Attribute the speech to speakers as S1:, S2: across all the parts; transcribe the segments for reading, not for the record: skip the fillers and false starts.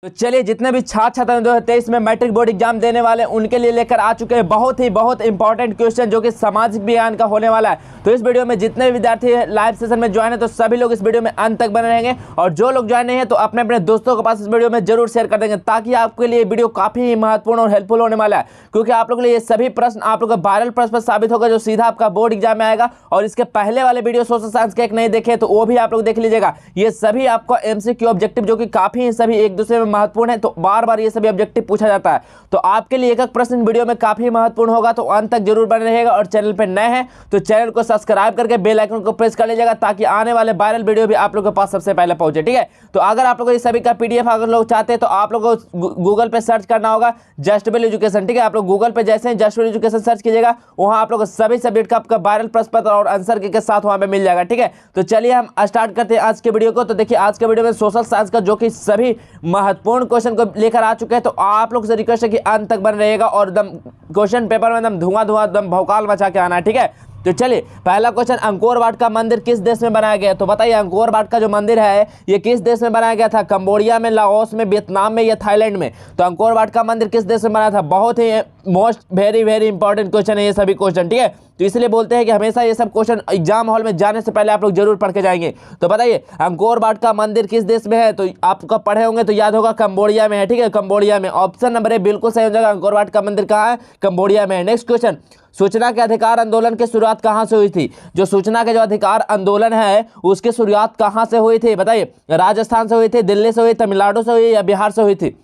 S1: तो चलिए, जितने भी छात्र छात्र 2023 में मैट्रिक बोर्ड एग्जाम देने वाले उनके लिए लेकर आ चुके हैं बहुत इंपॉर्टेंट क्वेश्चन जो कि सामाजिक विज्ञान का होने वाला है। तो इस वीडियो में जितने भी विद्यार्थी लाइव सेशन में ज्वाइन है तो सभी लोग इस वीडियो में अंत तक बने रहेंगे, और जो लोग ज्वाइन नहीं है तो अपने अपने दोस्तों के पास इस वीडियो में जरूर शेयर कर देंगे, ताकि आपके लिए वीडियो काफी महत्वपूर्ण और हेल्पफुल होने वाला है। क्योंकि आप लोगों के लिए ये सभी प्रश्न आप लोग का वायरल प्रश्न साबित होगा जो सीधा आपका बोर्ड एग्जाम में आएगा। और इसके पहले वाले वीडियो सोशल साइंस के एक नहीं देखे तो वो भी आप लोग देख लीजिएगा। ये सभी आपको एमसीक्यू ऑब्जेक्टिव जो कि काफी सभी एक दूसरे में महत्वपूर्ण है, तो बार बार ये सभी ऑब्जेक्टिव पूछा जाता है। तो आपके लिए एक एक प्रश्न वीडियो में काफी महत्वपूर्ण होगा, तो अंत तक जरूर बने रहेगा। और चैनल पे नए हैं तो चैनल को सब्सक्राइब करके बेल आइकन को प्रेस कर लीजिएगा, ताकि आने वाले वायरल वीडियो भी आप लोगों के पास सबसे पहले पहुंचे। ठीक है, तो अगर आप लोग ये सभी का पीडीएफ अगर लोग चाहते हैं तो आप लोगों को गूगल पे सर्च करना होगा जस्ट वेल एजुकेशन। ठीक है, आप लोग गूगल पे जैसे ही जस्ट वेल एजुकेशन सर्च कीजिएगा, वहां आप लोग सभी सब्जेक्ट का आपका वायरल प्रश्न पत्र और आंसर के साथ वहां पे मिल जाएगा। ठीक है, तो चलिए हम स्टार्ट करते हैं आज के वीडियो को। तो देखिए, आज के वीडियो में सोशल साइंस का जो कि सभी महत्वपूर्ण क्वेश्चन को लेकर आ चुके हैं, तो आप लोग से रिक्वेस्ट है कि अंत तक बन रहेगा और एकदम क्वेश्चन पेपर में एकदम धुआं एकदम भौकाल मचा के आना है। ठीक है, तो चलिए, पहला क्वेश्चन, अंकोर वाट का मंदिर किस देश में बनाया गया? तो बताइए, अंकोर वाट का जो मंदिर है ये किस देश में बनाया गया था? कंबोडिया में, लाओस में, वियतनाम में या थाईलैंड में? तो अंकोर वाट का मंदिर किस देश में बनाया था? बहुत ही मोस्ट वेरी इंपॉर्टेंट क्वेश्चन है ये सभी क्वेश्चन। ठीक है, तो इसलिए बोलते हैं कि हमेशा ये सब क्वेश्चन एग्जाम हॉल में जाने से पहले आप लोग जरूर पढ़ के जाएंगे। तो बताइए, अंकोर वाट का मंदिर किस देश में है? तो आपका पढ़े होंगे तो याद होगा कंबोडिया में है। ठीक है, कंबोडिया में ऑप्शन नंबर ए बिल्कुल सही हो जाएगा। अंकोर वाट का मंदिर कहाँ है? कंबोडिया में है। नेक्स्ट क्वेश्चन, सूचना के अधिकार आंदोलन की शुरुआत कहां से हुई थी? जो सूचना के जो अधिकार आंदोलन है उसकी शुरुआत कहां से हुई थी? बताइए, राजस्थान से हुई थी, दिल्ली से हुई, तमिलनाडु से हुई या बिहार से हुई थी?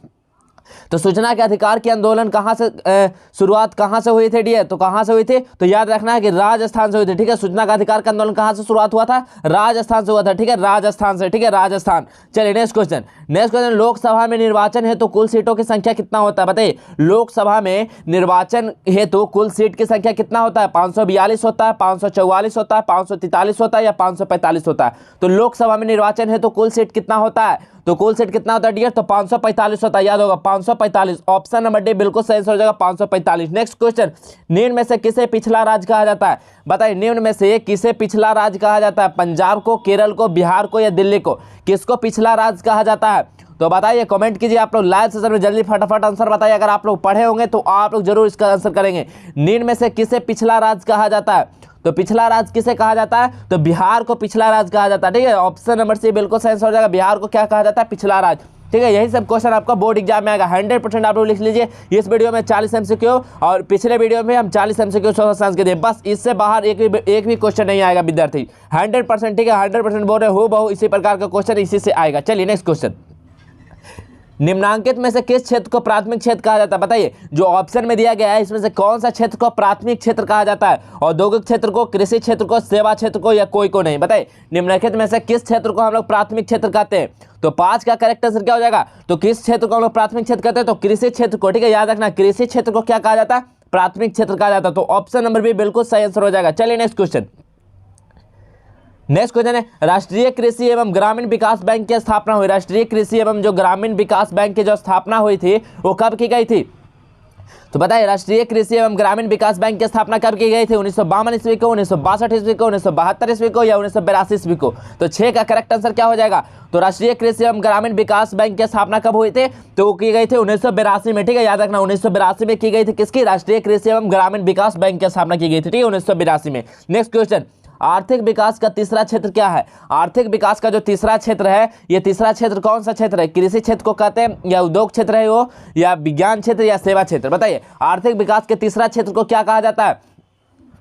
S1: तो सूचना के अधिकार की आंदोलन कहां से शुरुआत कहां से हुई थी? डियर, तो कहां से हुई थी? तो याद रखना है कि राजस्थान से हुई थी। ठीक है, सूचना का अधिकार का आंदोलन कहां से शुरुआत हुआ था? राजस्थान से हुआ था। ठीक है, राजस्थान से। ठीक है, राजस्थान। चलिए नेक्स्ट क्वेश्चन, लोकसभा में निर्वाचन हेतु कुल सीटों की संख्या कितना होता है? बताइए, लोकसभा में निर्वाचन हेतु कुल सीट की संख्या कितना होता है? 542 होता है, 544 होता है, 543 होता है या 545 होता है? तो लोकसभा में निर्वाचन हेतु कुल सीट कितना होता है? तो कुल सीट कितना होता है डियर? तो 545 होता है। याद होगा 545। ऑप्शन नंबर डी बिल्कुल सही हो जाएगा, 545। नेक्स्ट क्वेश्चन, निम्न में से किसे पिछला राज्य कहा जाता है? बताइए, निम्न में से किसे पिछला राज्य कहा जाता है? पंजाब को, केरल को, बिहार को या दिल्ली को? किसको पिछला राज्य कहा जाता है? तो बताइए, कमेंट कीजिए आप लोग लाइव सेशन में, जल्दी फटाफट आंसर बताइए। अगर आप लोग पढ़े होंगे तो आप लोग जरूर इसका आंसर करेंगे। निम्न में से किसे पिछला राज्य कहा जाता है? तो पिछला राज्य किसे कहा जाता है? तो बिहार को पिछला राज्य कहा जाता है। ठीक है, ऑप्शन नंबर सी बिल्कुल सही हो जाएगा। बिहार को क्या कहा जाता है? पिछला राज्य। ठीक है, यही सब क्वेश्चन आपका बोर्ड एग्जाम में आएगा। 100% आप लोग लिख लीजिए। इस वीडियो में 40 एमसीक्यू और पिछले वीडियो में हम 40 एमसीक्यू सोशल साइंस के दिए, बस इससे बाहर एक भी क्वेश्चन नहीं आएगा विद्यार्थी। 100%। ठीक है, 100% बोल रहे हो बहु इसी प्रकार का क्वेश्चन इसी से आएगा। चलिए नेक्स्ट क्वेश्चन, निम्नांकित में से किस क्षेत्र को प्राथमिक क्षेत्र कहा जाता है? बताइए, जो ऑप्शन में दिया गया है इसमें से कौन सा क्षेत्र को प्राथमिक क्षेत्र कहा जाता है? औद्योगिक क्षेत्र को, कृषि क्षेत्र को, सेवा क्षेत्र को या कोई को नहीं? बताइए, निम्नलिखित में से किस क्षेत्र को हम लोग प्राथमिक क्षेत्र कहते हैं? तो 5 का करेक्ट आंसर क्या हो जाएगा? तो किस क्षेत्र को हम लोग प्राथमिक क्षेत्र कहते हैं? तो कृषि क्षेत्र को। ठीक है, याद रखना, कृषि क्षेत्र को क्या कहा जाता है? प्राथमिक क्षेत्र कहा जाता है। तो ऑप्शन नंबर बी बिल्कुल सही आंसर हो जाएगा। चलिए नेक्स्ट क्वेश्चन है, राष्ट्रीय कृषि एवं ग्रामीण विकास बैंक की स्थापना हुई। राष्ट्रीय कृषि एवं जो ग्रामीण विकास बैंक की जो स्थापना हुई थी वो कब की गई थी? तो बताइए, राष्ट्रीय कृषि एवं ग्रामीण विकास बैंक की स्थापना कब की गई थी? 1952 ईस्वी को, 1962 ईस्वी को, 1972 ईस्वी को या 1982 ईस्वी को? तो 6 का करेक्ट आंसर क्या हो जाएगा? तो राष्ट्रीय कृषि एवं ग्रामीण विकास बैंक की स्थापना कब हुई थी? तो वो की गई थी 1982 में। ठीक है, याद रखना, 1982 में की गई थी। किसकी? राष्ट्रीय कृषि एवं ग्रामीण विकास बैंक की स्थापना की गई थी। ठीक है, 1982 में। नेक्स्ट क्वेश्चन, आर्थिक विकास का तीसरा क्षेत्र क्या है? आर्थिक विकास का जो तीसरा क्षेत्र है, ये तीसरा क्षेत्र कौन सा क्षेत्र है? कृषि क्षेत्र को कहते हैं या उद्योग क्षेत्र है वो, या विज्ञान क्षेत्र या सेवा क्षेत्र? बताइए, आर्थिक विकास के तीसरा क्षेत्र को क्या कहा जाता है?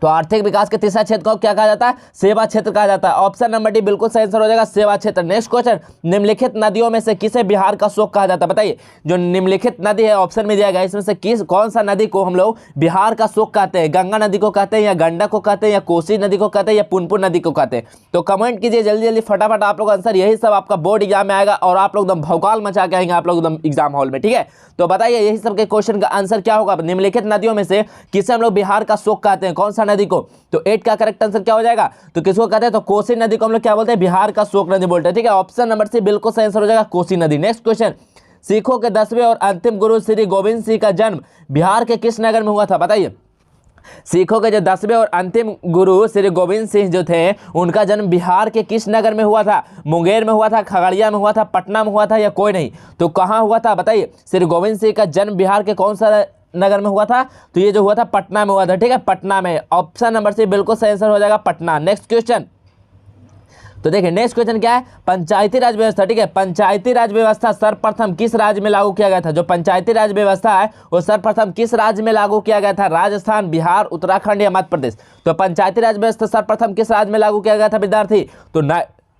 S1: तो आर्थिक विकास के तीसरा क्षेत्र को क्या कहा जाता है? सेवा क्षेत्र कहा जाता है। ऑप्शन नंबर डी बिल्कुल सही आंसर हो जाएगा, सेवा क्षेत्र। नेक्स्ट क्वेश्चन, निम्नलिखित नदियों में से किसे बिहार का शोक कहा जाता है? बताइए, जो निम्नलिखित नदी है ऑप्शन में दिया गया, इसमें से कौन सा नदी को हम लोग बिहार का शोक कहते हैं? गंगा नदी को कहते हैं या गंडक को कहते हैं या कोसी नदी को कहते हैं या पुनपुन नदी को कहते हैं? तो कमेंट कीजिए जल्दी फटाफट आप लोग आंसर। यही सब आपका बोर्ड एग्जाम में आएगा और आप लोग एकदम भौकाल मचा के आएंगे आप लोग एकदम एग्जाम हॉल में। ठीक है, तो बताइए यही सब के क्वेश्चन का आंसर क्या होगा? निम्नलिखित नदियों में से किसे हम लोग बिहार का शोक कहते हैं? कौन सा नदी को? तो 8 का करेक्ट आंसर क्या हो जाएगा? तो किसको कहते हैं? तो कोसी नदी को हम लोग क्या बोलते हैं? बिहार का शोक नदी बोलते हैं। ठीक है, ऑप्शन नंबर सी बिल्कुल सही आंसर हो जाएगा, कोसी नदी। नेक्स्ट क्वेश्चन, सिखों के 10वें और अंतिम गुरु श्री गोविंद सिंह का जन्म बिहार के किस नगर में हुआ था? बताइए, सिखों के जो 10वें और अंतिम गुरु श्री गोविंद सिंह जो थे, उनका जन्म बिहार के किस नगर में हुआ था? मुंगेर में हुआ था, खगड़िया में हुआ था, पटना में हुआ था, या कोई नहीं? तो कहाँ हुआ था बताइए? श्री गोविंद सिंह का जन्म बिहार के कौन सा नगर में हुआ था? तो ये जो हुआ था पटना में हुआ था। ठीक है, पटना में। ऑप्शन नंबर सी बिल्कुल सही आंसर हो जाएगा, पटना। Next question. तो देखिए नेक्स्ट क्वेश्चन क्या है? पंचायती राज व्यवस्था। ठीक है, पंचायती राज व्यवस्था सर्वप्रथम किस राज्य में लागू किया गया था? जो पंचायती राज व्यवस्था है वो सर्वप्रथम किस राज्य में लागू किया गया था? राजस्थान, बिहार, उत्तराखंड या मध्य प्रदेश? तो पंचायती राज व्यवस्था सर्वप्रथम किस राज्य में लागू किया गया था विद्यार्थी? तो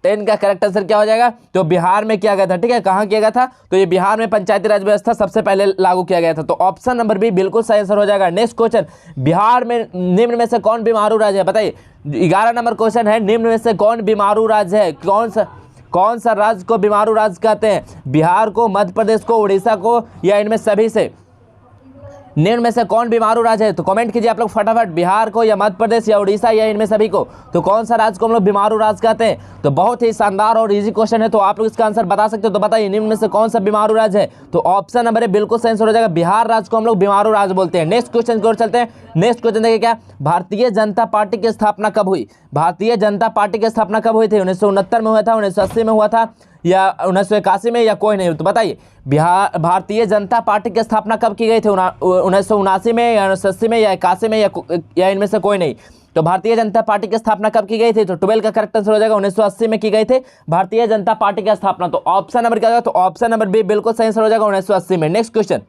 S1: 10 का करेक्ट आंसर क्या हो जाएगा? तो बिहार में किया गया था। ठीक है, कहाँ किया गया था? तो ये बिहार में पंचायती राज व्यवस्था सबसे पहले लागू किया गया था। तो ऑप्शन नंबर बी बिल्कुल सही आंसर हो जाएगा। नेक्स्ट क्वेश्चन, बिहार में निम्न में से कौन बीमारू राज्य है? बताइए, 11 नंबर क्वेश्चन है, निम्न में से कौन बीमारू राज्य है? कौन सा राज्य को बीमारू राज्य कहते हैं? बिहार को, मध्य प्रदेश को, उड़ीसा को, या इनमें सभी से? निम्न में से कौन बीमारू राज्य है? तो कमेंट कीजिए आप लोग फटाफट, बिहार को या मध्य प्रदेश या उड़ीसा या इनमें सभी को। तो कौन सा राज्य को हम लोग बीमारू राज्य कहते हैं? तो बहुत ही शानदार और इजी क्वेश्चन है, तो आप लोग इसका आंसर बता सकते हो। तो बताइए निम्न में से कौन सा बीमारू राज्य है? तो ऑप्शन नंबर ए बिल्कुल सही आंसर हो जाएगा, बिहार राज्य को हम लोग बीमारू राज्य बोलते हैं। नेक्स्ट क्वेश्चन की ओर चलते हैं। नेक्स्ट क्वेश्चन देखिए क्या, भारतीय जनता पार्टी की स्थापना कब हुई? भारतीय जनता पार्टी की स्थापना कब हुई थी? 1969 में हुआ था, 1980 में हुआ था, या 1981 में, या कोई नहीं? तो बताइए भारतीय जनता पार्टी की स्थापना कब की गई थी? 1979 में, या 1980 में, या 81 में, या इनमें से कोई नहीं? तो भारतीय जनता पार्टी की स्थापना कब की गई थी? तो 12 का करेक्ट आंसर हो जाएगा, 1980 में की गई थी भारतीय जनता पार्टी की स्थापना। तो ऑप्शन नंबर क्या होगा? तो ऑप्शन नंबर बी बिल्कुल सही आंसर हो जाएगा, 1980 में। Next question.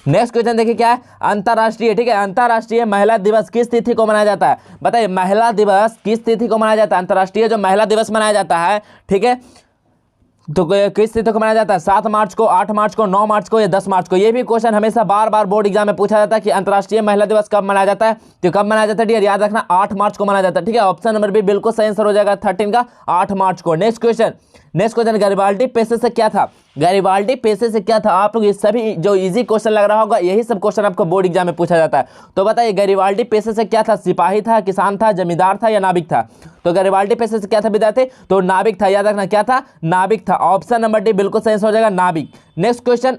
S1: नेक्स्ट क्वेश्चन देखिए क्या है, अंतर्राष्ट्रीय, ठीक है, अंतर्राष्ट्रीय महिला दिवस किस तिथि को मनाया जाता है? बताइए महिला दिवस किस तिथि को मनाया जाता है? अंतर्राष्ट्रीय जो महिला दिवस मनाया जाता है, ठीक है, तो किस तिथि को मनाया जाता है? 7 मार्च को, 8 मार्च को, 9 मार्च को, या 10 मार्च को? ये भी क्वेश्चन हमेशा बार बार बोर्ड एग्जाम में पूछा जाता है कि अंतर्राष्ट्रीय महिला दिवस कब मनाया जाता है? तो कब मनाया जाता है डियर? याद रखना 8 मार्च को मनाया जाता है। ठीक है, ऑप्शन नंबर बी बिल्कुल सही आंसर हो जाएगा, 13 का 8 मार्च को। Next question. Next question, Garibaldi पेशे से क्या था? गैरिबाल्डी पेशे से क्या था? आप लोग ये सभी जो इजी क्वेश्चन लग रहा होगा, यही सब क्वेश्चन आपको बोर्ड एग्जाम में पूछा जाता है। तो बताइए गैरिबाल्डी पेशे से क्या था? सिपाही था, किसान था, जमींदार था, या नाविक था? तो गैरिबाल्डी पेशे से क्या था विद्यार्थी? तो नाविक था। याद रखना क्या था? नाविक था। ऑप्शन नंबर डी बिल्कुल सही हो जाएगा, नाविक। नेक्स्ट क्वेश्चन,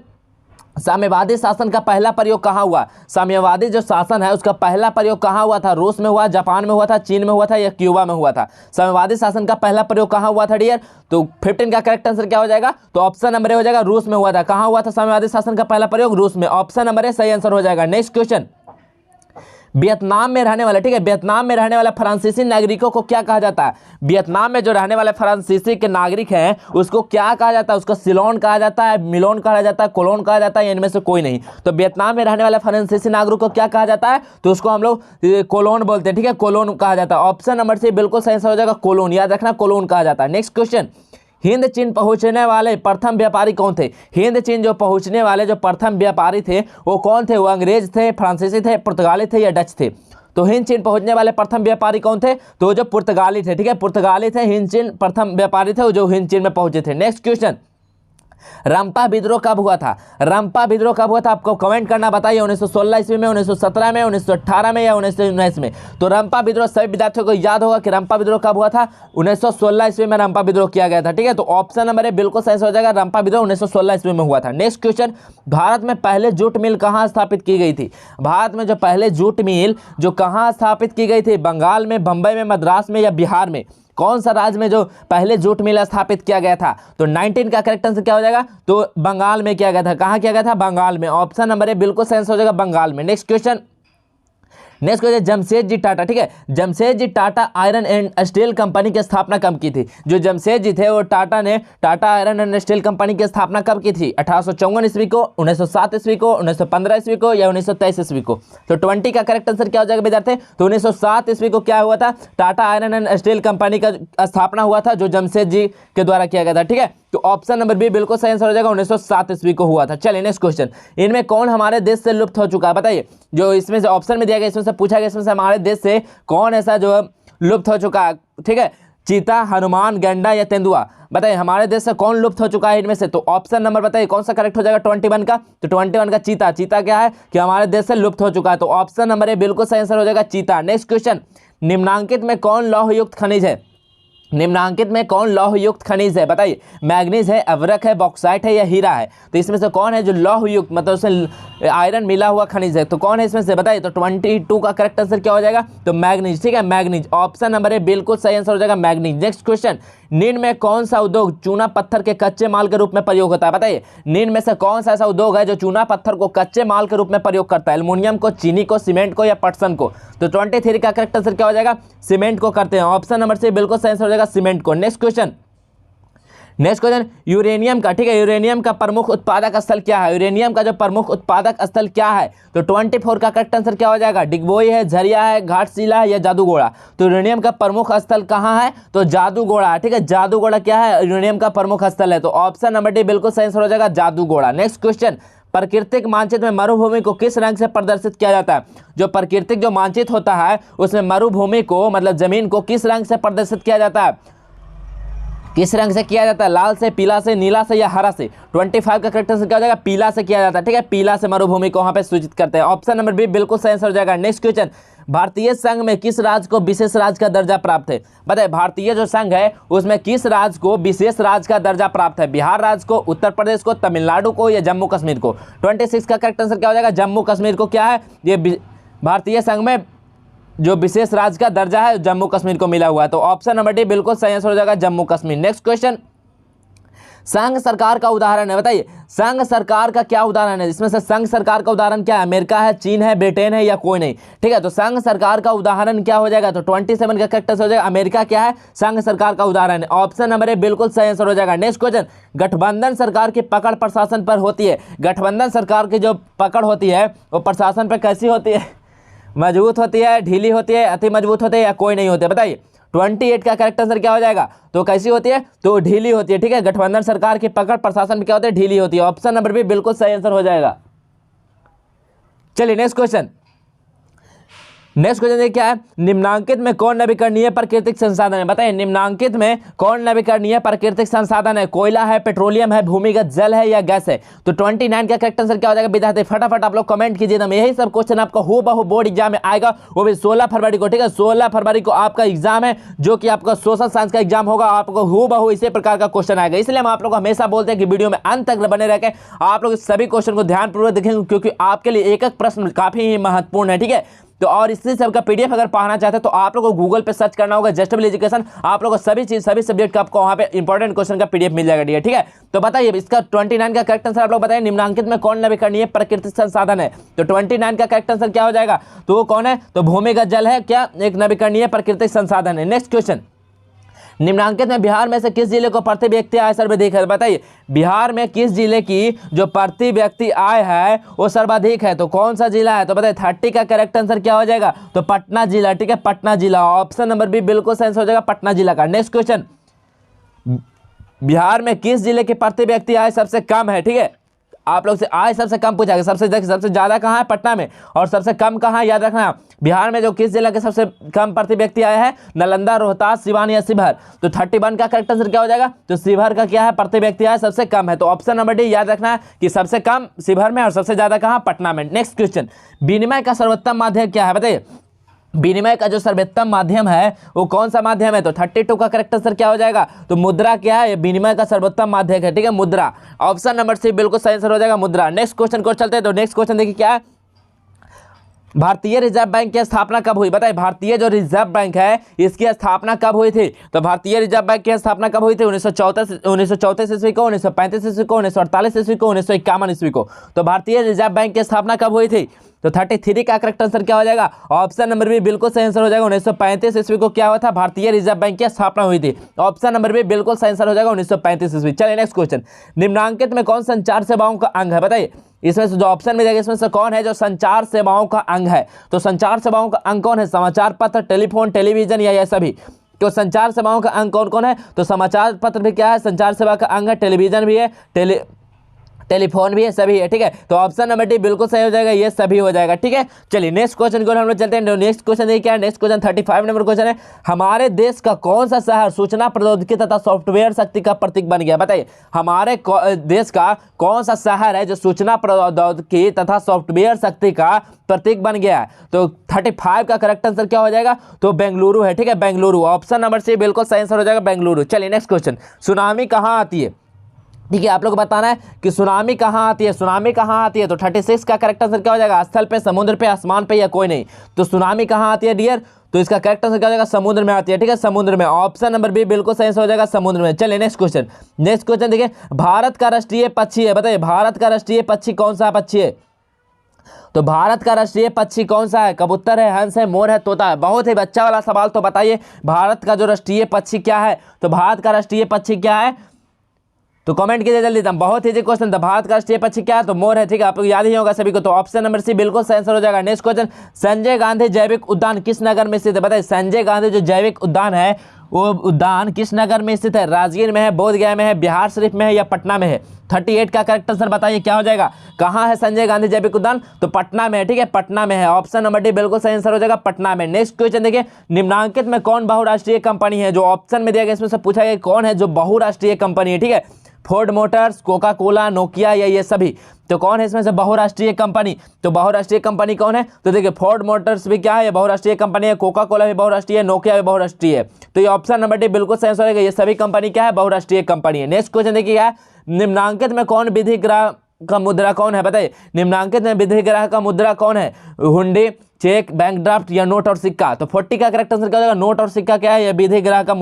S1: साम्यवादी शासन का पहला प्रयोग कहाँ हुआ? साम्यवादी जो शासन है उसका पहला प्रयोग कहाँ हुआ था? रूस में हुआ, जापान में हुआ था, चीन में हुआ था, या क्यूबा में हुआ था? साम्यवादी शासन का पहला प्रयोग कहाँ हुआ था डियर? तो 15 का करेक्ट आंसर क्या हो जाएगा? तो ऑप्शन नंबर ए हो जाएगा, रूस में हुआ था। कहाँ हुआ था साम्यवादी शासन का पहला प्रयोग? रूस में। ऑप्शन नंबर ए सही आंसर हो जाएगा। नेक्स्ट क्वेश्चन, वियतनाम में रहने वाले, ठीक है, वियतनाम में रहने वाले फ्रांसीसी नागरिकों को क्या कहा जाता है? वियतनाम में जो रहने वाले फ्रांसीसी के नागरिक हैं उसको क्या कहा जाता है? उसको सिलोन कहा जाता है, मिलोन कहा जाता है, कोलोन कहा जाता है, या इनमें से कोई नहीं? तो वियतनाम में रहने वाले फ्रांसीसी नागरिकों को क्या कहा जाता है? तो उसको हम लोग कोलोन बोलते हैं। ठीक है, कोलोन कहा जाता है। ऑप्शन नंबर सी बिल्कुल सही हो जाएगा, कोलोन। याद रखना कोलोन कहा जाता है। नेक्स्ट क्वेश्चन, हिंद चीन पहुंचने वाले प्रथम व्यापारी कौन थे? हिंद चीन जो पहुंचने वाले जो प्रथम व्यापारी थे वो कौन थे? वो अंग्रेज थे, फ्रांसीसी थे, पुर्तगाली थे, या डच थे? तो हिंद चीन पहुंचने वाले प्रथम व्यापारी कौन थे? तो जो पुर्तगाली थे। ठीक है, पुर्तगाली थे। हिंद चीन प्रथम व्यापारी थे जो हिंद चीन में पहुंचे थे। नेक्स्ट क्वेश्चन, रंपा विद्रोह कब हुआ था? रंपा विद्रोह कब हुआ था? आपको कमेंट करना बताइए। 1916 ईस्वी में, 1917 में, 1918 में, या 1919 में? तो रंपा विद्रोह सभी विद्यार्थियों को याद होगा कि रंपा विद्रोह कब हुआ था? 1916 ईस्वी में रंपा विद्रोह किया गया था। ठीक है, तो ऑप्शन नंबर ए बिल्कुल सही हो जाएगा, रंपा विद्रोह 1916 ईस्वी में हुआ था। नेक्स्ट क्वेश्चन, भारत में पहले जूट मिल कहाँ स्थापित की गई थी? भारत में जो पहले जूट मिल जो कहाँ स्थापित की गई थी? बंगाल में, बंबई में, मद्रास में, या बिहार में? कौन सा राज्य में जो पहले जूट मिल स्थापित किया गया था? तो 19 का करेक्ट आंसर क्या हो जाएगा? तो बंगाल में किया गया था। कहाँ किया गया था? बंगाल में। ऑप्शन नंबर ए बिल्कुल सही हो जाएगा, बंगाल में। Next question, next question, Jamshedji Tata, ठीक है, Jamshedji Tata iron and steel company की स्थापना कब की थी? जो जमशेदजी थे वो टाटा ने Tata iron and steel company की स्थापना कब की थी? 1854 ईस्वी को, 1907 ईस्वी को, 1915 ईस्वी को, या 1923 ईस्वी को? तो 20 का करेक्ट आंसर क्या हो जाएगा विद्यार्थी? तो 1907 ईस्वी को क्या हुआ था? Tata iron and steel company का स्थापना हुआ था जो जमशेदजी के द्वारा किया गया था। ठीक है, तो ऑप्शन नंबर बी बिल्कुल सही आंसर हो जाएगा, 1907 ईस्वी को हुआ था। चलिए नेक्स्ट क्वेश्चन, इनमें कौन हमारे देश से लुप्त हो चुका है? बताइए, जो इसमें से ऑप्शन में दिया गया इसमें से पूछा गया, इसमें से हमारे देश से कौन ऐसा जो लुप्त हो चुका है? ठीक है, चीता, हनुमान, गैंडा, या तेंदुआ? बताइए हमारे देश से कौन लुप्त हो चुका है इनमें से? तो ऑप्शन नंबर बताइए कौन सा करेक्ट हो जाएगा 21 का? तो 21 का चीता। चीता क्या है कि हमारे देश से लुप्त हो चुका है। तो ऑप्शन नंबर ए बिल्कुल सही आंसर हो जाएगा, चीता। नेक्स्ट क्वेश्चन, निम्नांकित में कौन लौह युक्त खनिज है? निम्नांकित में कौन लौह युक्त खनिज है? बताइए, मैग्नीज है, अवरक है, बॉक्साइट है या हीरा है? तो इसमें से कौन है जो लौह युक्त, मतलब उसमें आयरन मिला हुआ खनिज है, तो कौन है इसमें से? बताइए। तो 22 का करेक्ट आंसर क्या हो जाएगा? तो मैग्नीज। ठीक है, मैग्नीज ऑप्शन नंबर ए बिल्कुल सही आंसर हो जाएगा, मैग्नीज। नेक्स्ट क्वेश्चन, निम्न में कौन सा उद्योग चूना पत्थर के कच्चे माल के रूप में प्रयोग होता है? बताइए, निम्न में से कौन सा ऐसा उद्योग है जो चूना पत्थर को कच्चे माल के रूप में प्रयोग करता है? एल्युमिनियम को, चीनी को, सीमेंट को या पटसन को? तो 23 का करेक्ट आंसर क्या हो जाएगा? सीमेंट को करते हैं। ऑप्शन नंबर सी बिल्कुल सही आंसर हो जाएगा, सीमेंट को। नेक्स्ट क्वेश्चन, यूरेनियम का, ठीक है, यूरेनियम का प्रमुख उत्पादक स्थल क्या है? यूरेनियम का जो प्रमुख उत्पादक स्थल क्या है? तो 24 का करेक्ट आंसर क्या हो जाएगा? डिगबोई है, झरिया है, घाटशिला है या जादूगोड़ा? तो यूरेनियम का प्रमुख स्थल कहाँ है? तो जादूगोड़ा। ठीक है, जादूगोड़ा क्या है? यूरेनियम का प्रमुख स्थल है। तो ऑप्शन नंबर डी बिल्कुल सही आंसर हो जाएगा, जादूगोड़ा। नेक्स्ट क्वेश्चन, प्राकृतिक मानचित्र में मरुभूमि को किस रंग से प्रदर्शित किया जाता है? जो प्राकृतिक जो मानचित्र होता है उसमें मरुभूमि को, मतलब जमीन को किस रंग से प्रदर्शित किया जाता है? किस रंग से किया जाता है? लाल से, पीला से, नीला से या हरा से? 25 का करेक्ट आंसर क्या हो जाएगा? पीला से किया जाता है। ठीक है, पीला से मरुभूमि को वहां पे सूचित करते हैं। ऑप्शन नंबर बी बिल्कुल सही आंसर हो जाएगा। नेक्स्ट क्वेश्चन, भारतीय संघ में किस राज्य को विशेष राज्य का दर्जा प्राप्त है? बताइए, भारतीय जो संघ है उसमें किस राज्य को विशेष राज्य का दर्जा प्राप्त है? बिहार राज्य को, उत्तर प्रदेश को, तमिलनाडु को या जम्मू कश्मीर को? 26 का करेक्ट आंसर क्या हो जाएगा? जम्मू कश्मीर को क्या है? ये भारतीय संघ में जो विशेष राज्य का दर्जा है जम्मू कश्मीर को मिला हुआ है। तो ऑप्शन नंबर डी बिल्कुल सही आंसर हो जाएगा, जम्मू कश्मीर। नेक्स्ट क्वेश्चन, संघ सरकार का उदाहरण है। बताइए, संघ सरकार का क्या उदाहरण है? इसमें से संघ सरकार का उदाहरण क्या है? अमेरिका है, चीन है, ब्रिटेन है या कोई नहीं? ठीक है, तो संघ सरकार का उदाहरण क्या हो जाएगा? तो 27 का करेक्ट आंसर हो जाएगा, अमेरिका क्या है? संघ सरकार का उदाहरण है। ऑप्शन नंबर ए बिल्कुल सही आंसर हो जाएगा। नेक्स्ट क्वेश्चन, गठबंधन सरकार की पकड़ प्रशासन पर होती है। गठबंधन सरकार की जो पकड़ होती है वो प्रशासन पर कैसी होती है? मजबूत होती है, ढीली होती है, अति मजबूत होती है या कोई नहीं होती है? बताइए। 28 का करेक्ट आंसर क्या हो जाएगा? तो कैसी होती है? तो ढीली होती है। ठीक है, गठबंधन सरकार की पकड़ प्रशासन में क्या होती है? ढीली होती है। ऑप्शन नंबर बी बिल्कुल सही आंसर हो जाएगा। चलिए नेक्स्ट क्वेश्चन, देखिए क्या है? निम्नांकित में कौन नवीकरणीय प्राकृतिक संसाधन है? बताइए, निम्नांकित में कौन नवीकरणीय प्राकृतिक संसाधन है? कोयला है, पेट्रोलियम है, भूमिगत जल है या गैस है? तो 29 का करेक्ट आंसर क्या हो जाएगा? विद्यार्थी फटाफट आप लोग कमेंट कीजिए, तो यही सब क्वेश्चन आपका हूबहू बोर्ड एग्जाम में आएगा, वो भी 16 फरवरी को। ठीक है, 16 फरवरी को आपका एग्जाम है, जो कि आपका सोशल साइंस का एग्जाम होगा। आपको हूबहू इसी प्रकार का क्वेश्चन आएगा। इसलिए हम आप लोग हमेशा बोलते हैं कि वीडियो में अंत तक बने रह के आप लोग सभी क्वेश्चन को ध्यानपूर्वक देखेंगे, क्योंकि आपके लिए एक एक प्रश्न काफी ही महत्वपूर्ण है। ठीक है, तो और इसी सब का पीडीएफ अगर पढ़ना चाहते हैं तो आप लोगों को गूगल पे सर्च करना होगा, जस्टेबल एजुकेशन। आप लोगों को सभी चीज, सभी सब्जेक्ट का आपको वहां पे इंपॉर्टेंट क्वेश्चन का पीडीएफ मिल जाएगा। ठीक है, तो बताइए इसका 29 का करेक्ट आंसर आप लोग बताइए, निम्नांकित में कौन नवीकरणीय प्राकृतिक संसाधन है? तो 29 का करेक्ट आंसर क्या हो जाएगा? तो वो कौन है? तो भूमिगत जल है क्या एक नवीकरणीय प्राकृतिक संसाधन है। नेक्स्ट क्वेश्चन, निम्नांकित में बिहार में से किस जिले को प्रति व्यक्ति आय सर्वाधिक है? बताइए, बिहार में किस जिले की जो प्रति व्यक्ति आय है वो सर्वाधिक है? तो कौन सा जिला है? तो बताइए 30 का करेक्ट आंसर क्या हो जाएगा? तो पटना जिला। ठीक है, पटना जिला। ऑप्शन नंबर बी बिल्कुल सही हो जाएगा, पटना जिला का। नेक्स्ट क्वेश्चन, बिहार में किस जिले की प्रति व्यक्ति आय सबसे कम है? ठीक है, आप लोग से आय सबसे कम पूछा गया। सबसे ज्यादा कहाँ है? पटना में। और सबसे कम कहाँ है? याद रखना, बिहार में जो किस जिला के सबसे कम प्रति व्यक्ति आया है? नालंदा, रोहतास, सिवान या शिवहर? तो 31 का करेक्ट आंसर क्या हो जाएगा? तो शिवहर का क्या है? प्रति व्यक्ति आय सबसे कम है। तो ऑप्शन नंबर डी याद रखना कि सबसे कम शिवहर में और सबसे ज्यादा कहाँ? पटना में। नेक्स्ट क्वेश्चन, विनिमय का सर्वोत्तम माध्यम क्या है? बताइए, विनिमय का जो सर्वोत्तम माध्यम है वो कौन सा माध्यम है? तो 32 का करेक्ट आंसर क्या हो जाएगा? तो मुद्रा क्या है? विनिमय का सर्वोत्तम माध्यम है। ठीक है, मुद्रा। ऑप्शन नंबर सी बिल्कुल सही आंसर हो जाएगा, मुद्रा। नेक्स्ट क्वेश्चन को चलते हैं। तो नेक्स्ट क्वेश्चन देखिए क्या है? भारतीय रिजर्व बैंक की स्थापना कब हुई? बताइए, भारतीय जो रिजर्व बैंक है इसकी स्थापना कब हुई थी? तो भारतीय रिजर्व बैंक की स्थापना कब हुई थी? 1934 ईस्वी को, 1935 ईस्वी को, 1948 ईस्वी को, 1951 ईस्वी को। तो भारतीय रिजर्व बैंक की स्थापना कब हुई थी? तो 33 का करेक्ट आंसर क्या हो जाएगा? ऑप्शन नंबर बी बिल्कुल सही आंसर हो जाएगा। 1935 ईस्वी को क्या हुआ था? भारतीय रिजर्व बैंक की स्थापना हुई थी। ऑप्शन नंबर बी बिल्कुल सही आंसर हो जाएगा, 1935 ईस्वी। चलिए नेक्स्ट क्वेश्चन, निम्नांकित में कौन संचार सेवाओं का अंग है? बताइए, इसमें से जो ऑप्शन मिलेगा इसमें से कौन है जो संचार सेवाओं का अंग है? तो संचार सेवाओं का अंग कौन है? समाचार पत्र, टेलीफोन, टेलीविजन या ये सभी? तो संचार सेवाओं का अंग कौन कौन है? तो समाचार पत्र भी क्या है? संचार सेवा का अंग है। टेलीविजन भी है, टेलीफोन भी है, सभी है, ठीक है। तो ऑप्शन नंबर डी बिल्कुल सही हो जाएगा, ये सभी हो जाएगा, ठीक है। चलिए नेक्स्ट क्वेश्चन को हम लोग चलते हैं। नेक्स्ट क्वेश्चन देखिए क्या है, नेक्स्ट क्वेश्चन 35 नंबर क्वेश्चन है। हमारे देश का कौन सा शहर सूचना प्रौद्योगिकी तथा सॉफ्टवेयर शक्ति का प्रतीक बन गया? बताइए हमारे देश का कौन सा शहर है जो सूचना प्रौद्योगिकी तथा सॉफ्टवेयर शक्ति का प्रतीक बन गया है? तो 35 का करेक्ट आंसर क्या हो जाएगा? तो बेंगलुरु है, ठीक है, बेंगलुरु। ऑप्शन नंबर सी बिल्कुल सही आंसर हो जाएगा, बेंगलुरु। चलिए नेक्स्ट क्वेश्चन, सुनामी कहाँ आती है? ठीक है, आप लोग को बताना है कि सुनामी कहाँ आती है, सुनामी कहाँ आती है। तो 36 का करेक्ट आंसर क्या हो जाएगा? स्थल पे, समुद्र पे, आसमान पे या कोई नहीं। तो सुनामी कहाँ आती है डियर? तो इसका करेक्ट आंसर क्या हो जाएगा? समुद्र में आती है, ठीक है, समुद्र में। ऑप्शन नंबर बी बिल्कुल सही हो जाएगा, समुद्र में। चलिए नेक्स्ट क्वेश्चन, नेक्स्ट क्वेश्चन देखिए, भारत का राष्ट्रीय पक्षी है, बताइए भारत का राष्ट्रीय पक्षी कौन सा पक्षी है? तो भारत का राष्ट्रीय पक्षी कौन सा है? कबूतर है, हंस है, मोर है, तोता है। बहुत ही बच्चा वाला सवाल। तो बताइए भारत का जो राष्ट्रीय पक्षी क्या है? तो भारत का राष्ट्रीय पक्षी क्या है? तो कमेंट कीजिए जल्दी। बहुत इजी क्वेश्चन था। भारत का राष्ट्रीय पक्षी क्या है? तो मोर है, ठीक है, आपको याद ही होगा सभी को। तो ऑप्शन नंबर सी बिल्कुल सही आंसर हो जाएगा। नेक्स्ट क्वेश्चन, संजय गांधी जैविक उद्यान किस नगर में स्थित है? बताइए संजय गांधी जो जैविक उद्यान है वो उद्यान किस नगर में स्थित है? राजगीर में है, बोधगया में है, बिहार शरीफ में है या पटना में है? 38 का करेक्ट आंसर बताइए क्या हो जाएगा? कहाँ है संजय गांधी जैविक उद्यान? तो पटना में है, ठीक है, पटना में है। ऑप्शन नंबर डी बिल्कुल सही आंसर हो जाएगा, पटना में। नेक्स्ट क्वेश्चन देखिए, निम्नांकित में कौन बहुराष्ट्रीय कंपनी है? जो ऑप्शन में दिया गया इसमें से पूछा गया कौन है जो बहुराष्ट्रीय कंपनी है, ठीक है। Ford Motors, Coca Cola, Nokia या ये सभी। तो कौन है इसमें से बहुराष्ट्रीय कंपनी? तो बहुराष्ट्रीय कंपनी कौन है? तो देखिए फोर्ड मोटर्स भी क्या है, ये बहुराष्ट्रीय कंपनी है, कोका कोला भी बहुराष्ट्रीय है, नोकिया भी बहुराष्ट्रीय है। तो ये ऑप्शन नंबर डी बिल्कुल सही आंसर है, ये सभी कंपनी क्या है? बहुराष्ट्रीय कंपनी है। नेक्स्ट क्वेश्चन देखिए क्या है, निम्नांकित में कौन विधि ग्राह का मुद्रा कौन है? बताइए निम्नांकित में विधि ग्राह का मुद्रा कौन है? हुंडी, चेक, बैंक ड्राफ्ट या नोट और सिक्का? तो 40 का करेक्ट आंसर क्या हो जाएगा? नोट और सिक्का क्या है? ये विधि ग्राह का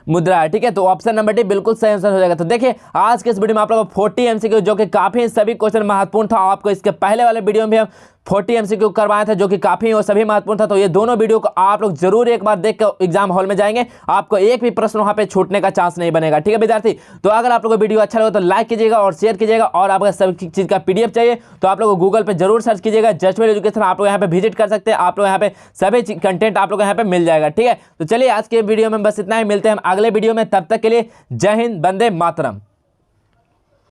S1: मुद्रा है, ठीक है। तो ऑप्शन नंबर डी बिल्कुल सही आंसर हो जाएगा। तो देखिए आज के इस वीडियो में आप लोगों को 40 एमसीक्यू जो कि काफी सभी क्वेश्चन महत्वपूर्ण था। आपको इसके पहले वाले वीडियो में भी हम 40 एमसीक्यू करवाए थे जो कि काफी और सभी महत्वपूर्ण था। तो ये दोनों वीडियो को आप लोग जरूर एक बार देख कर एग्जाम हॉल में जाएंगे, आपको एक भी प्रश्न वहां पे छूटने का चांस नहीं बनेगा, ठीक है विद्यार्थी। तो अगर आप लोगों को वीडियो अच्छा लगे तो लाइक कीजिएगा और शेयर कीजिएगा। और आपको सभी चीज का पीडीएफ चाहिए तो आप लोग गूगल पे जरूर सर्च कीजिएगा, जस्टवेल एजुकेशन। आप लोग यहाँ पे विजिट कर सकते हैं, आप लोग यहाँ पे सभी कंटेंट आप लोग यहाँ पे मिल जाएगा, ठीक है। तो चलिए आज के वीडियो में बस इतना ही, मिलते हैं हम अगले वीडियो में। तब तक के लिए जय हिंद, वंदे मातरम।